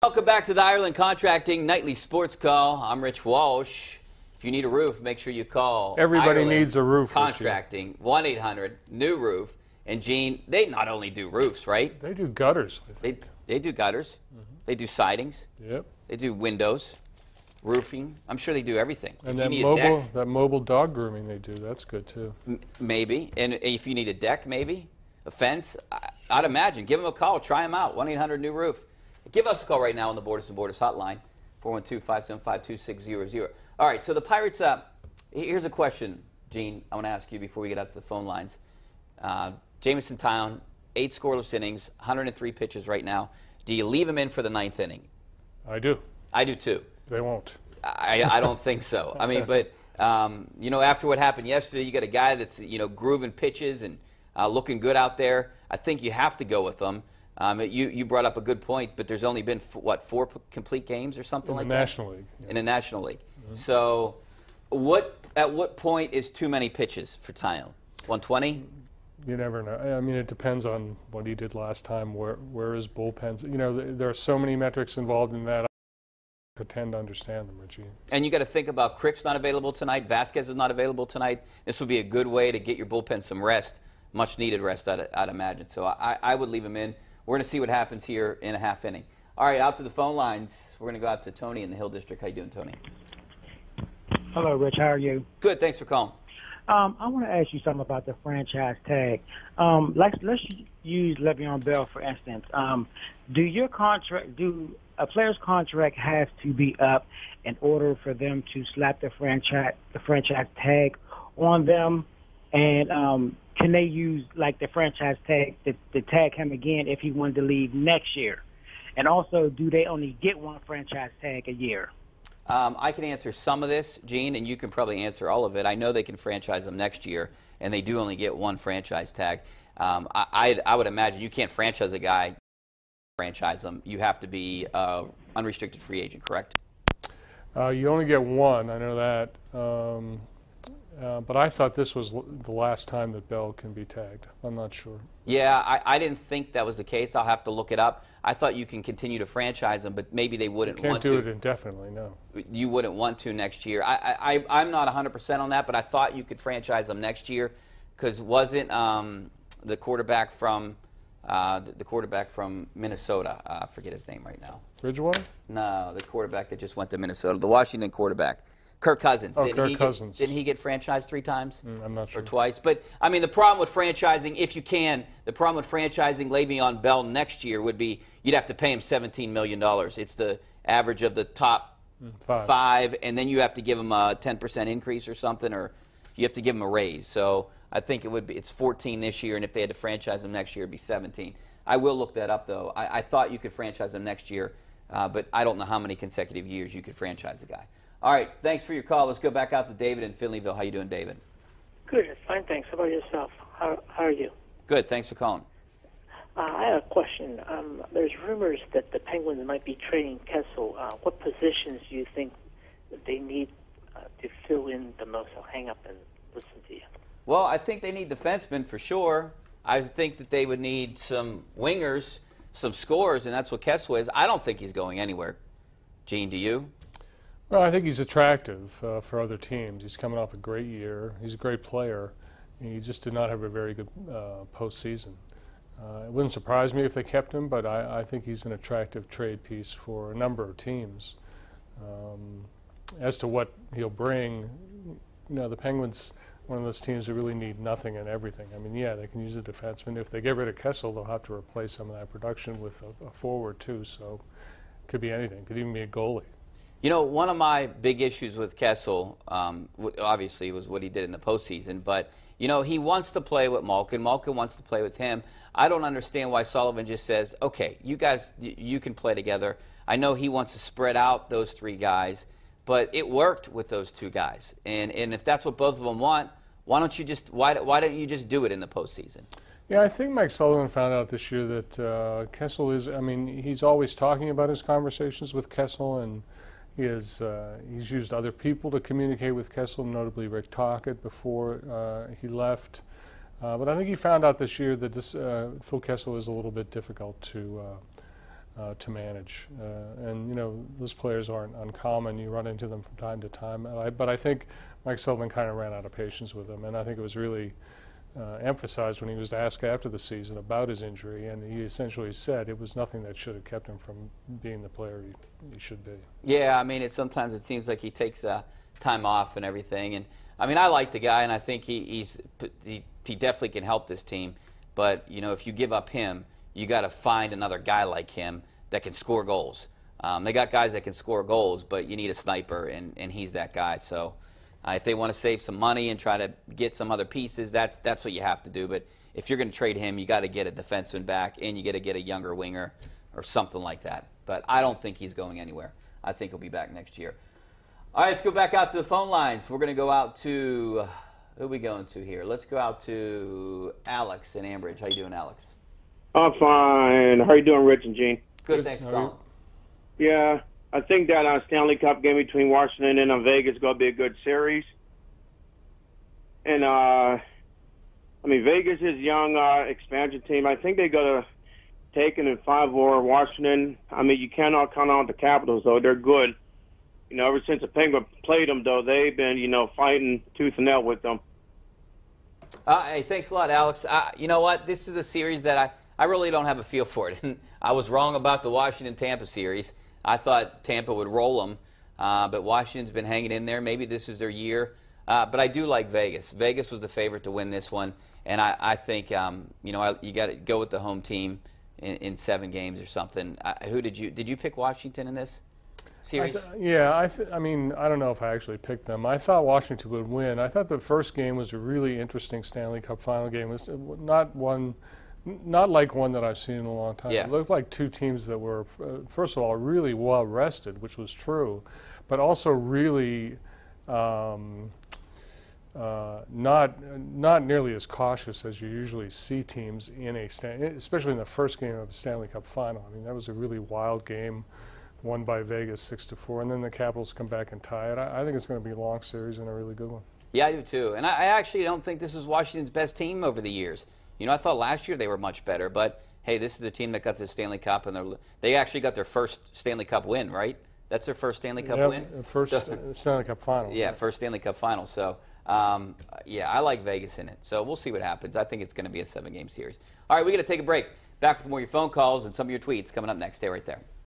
Welcome back to the Ireland Contracting Nightly Sports Call. I'm Rich Walsh. If you need a roof, make sure you call Everybody Ireland needs a roof. Contracting, 1-800-NEW-ROOF. And Gene, they not only do roofs, right? They do gutters, I think. They do gutters. They do sidings. Yep. They do windows, roofing. I'm sure they do everything. And if you need a deck, that mobile dog grooming they do, that's good too. Maybe. And if you need a deck, maybe, a fence, I'd imagine. Give them a call. Try them out. 1-800-NEW-ROOF. Give us a call right now on the Borders and Borders hotline, 412-575-2600. All right, so the Pirates, here's a question, Gene, I want to ask you before we get out to the phone lines. Jamison Town, 8 scoreless innings, 103 pitches right now. Do you leave him in for the 9th inning? I do. I do too. They won't. I don't think so. I mean, but, you know, after what happened yesterday, you got a guy that's, you know, grooving pitches and looking good out there. I think you have to go with them. You brought up a good point, but there's only been, what, 4 complete games or something like that? In the National League. Yeah. In the National League. So at what point is too many pitches for Tyone? 120? You never know. I mean, it depends on what he did last time, where his bullpens. You know, there are so many metrics involved in that. I pretend to understand them, Richie. And you got to think about Crick's not available tonight. Vasquez is not available tonight. This would be a good way to get your bullpen some rest, much needed rest, I'd imagine. So I would leave him in. We're going to see what happens here in a half inning. All right, out to the phone lines. We're going to go out to Tony in the Hill District. How you doing, Tony? Hello, Rich. How are you? Good. Thanks for calling. I want to ask you something about the franchise tag. Let's use Le'Veon Bell for instance. Do a player's contract have to be up in order for them to slap the franchise tag on them? And can they use like the franchise tag to tag him again if he wanted to leave next year? And also, do they only get one franchise tag a year? I can answer some of this, Gene, and you can probably answer all of it. I know they can franchise them next year, and they do only get one franchise tag. I would imagine you can't franchise a guy, franchise them. You have to be unrestricted free agent, correct? You only get one, I know that. But I thought this was the last time that Bell can be tagged. I'm not sure. Yeah, I didn't think that was the case. I'll have to look it up. I thought you can continue to franchise them, but maybe they wouldn't want to. Can't do it indefinitely, no. You wouldn't want to next year. I'm not 100% on that, but I thought you could franchise them next year because wasn't the quarterback from Minnesota, I forget his name right now. Bridgewater? No, the quarterback that just went to Minnesota, the Washington quarterback. Kirk Cousins. Oh, Kirk Cousins. Didn't he get franchised 3 times? I'm not sure. Or twice. But, I mean, the problem with franchising, if you can, the problem with franchising Le'Veon Bell next year would be you'd have to pay him $17 million. It's the average of the top 5, and then you have to give him a 10% increase or something, or you have to give him a raise. So I think it would be, it's 14 this year, and if they had to franchise him next year, it'd be 17. I will look that up, though. I thought you could franchise him next year, but I don't know how many consecutive years you could franchise a guy. All right, thanks for your call. Let's go back out to David in Finleyville. How you doing, David? Good, fine, thanks. How about yourself? How are you? Good, thanks for calling. I have a question. There's rumors that the Penguins might be trading Kessel. What positions do you think they need to fill in the most? I'll hang up and listen to you. Well, I think they need defensemen for sure. I think that they would need some wingers, some scorers, and that's what Kessel is. I don't think he's going anywhere. Gene, do you? Well, I think he's attractive for other teams. He's coming off a great year. He's a great player. He just did not have a very good postseason. It wouldn't surprise me if they kept him, but I think he's an attractive trade piece for a number of teams. As to what he'll bring, you know, the Penguins, one of those teams that really need nothing and everything. I mean, yeah, they can use a defenseman. If they get rid of Kessel, they'll have to replace some of that production with a forward too. So it could be anything. It could even be a goalie. You know, one of my big issues with Kessel, obviously, was what he did in the postseason. But, you know, he wants to play with Malkin. Malkin wants to play with him. I don't understand why Sullivan just says, okay, you guys, you can play together. I know he wants to spread out those 3 guys, but it worked with those 2 guys. And if that's what both of them want, why don't you just why don't you just do it in the postseason? Yeah, I think Mike Sullivan found out this year that Kessel is, I mean, he's always talking about his conversations with Kessel, and he's used other people to communicate with Kessel, notably Rick Tocchet before he left. But I think he found out this year that Phil Kessel is a little bit difficult to to manage. And, you know, those players aren't uncommon. You run into them from time to time. But I think Mike Sullivan kind of ran out of patience with him, and I think it was really emphasized when he was asked after the season about his injury, and he essentially said it was nothing that should have kept him from being the player he should be. Yeah, I mean, sometimes it seems like he takes time off and everything. And I mean, I like the guy, and I think he definitely can help this team. But you know, if you give up him, you got to find another guy like him that can score goals. They got guys that can score goals, but you need a sniper, and he's that guy. So if they want to save some money and try to get some other pieces, that's what you have to do. But if you're going to trade him, you got to get a defenseman back, and you got to get a younger winger or something like that. But I don't think he's going anywhere. I think he'll be back next year. All right, let's go back out to the phone lines. We're going to go out to, who are we going to here? Let's go out to Alex in Ambridge. How you doing, Alex? I'm fine. How are you doing, Rich and Gene? Good, thanks for calling. Yeah, I think that Stanley Cup game between Washington and Vegas is going to be a good series. And, I mean, Vegas is a young expansion team. I think they're going to take it in 5 over Washington. I mean, you cannot count on the Capitals, though. They're good. You know, ever since the Penguins played them, though, they've been, you know, fighting tooth and nail with them. Hey, thanks a lot, Alex. You know what? This is a series that I really don't have a feel for it. And I was wrong about the Washington-Tampa series. I thought Tampa would roll them, but Washington's been hanging in there. Maybe this is their year. But I do like Vegas. Vegas was the favorite to win this one, and I think you know, you got to go with the home team in 7 games or something. Who did you pick Washington in this series? I mean, I don't know if I actually picked them. I thought Washington would win. I thought the first game was a really interesting Stanley Cup final game. It was not like one that I've seen in a long time. Yeah. It looked like 2 teams that were, first of all, really well rested, which was true, but also really not nearly as cautious as you usually see teams in especially in the first game of a Stanley Cup final. I mean, that was a really wild game, won by Vegas 6-4, and then the Capitals come back and tie it. I think it's going to be a long series and a really good one. Yeah, I do too. And I actually don't think this is Washington's best team over the years. You know, I thought last year they were much better, but hey, this is the team that got the Stanley Cup, and they actually got their first Stanley Cup win, right? That's their first Stanley Cup win? First Stanley Cup final. Yeah, first Stanley Cup final. So, yeah, I like Vegas in it. So we'll see what happens. I think it's going to be a 7-game series. All right, we're going to take a break. Back with more of your phone calls and some of your tweets coming up next. Stay right there.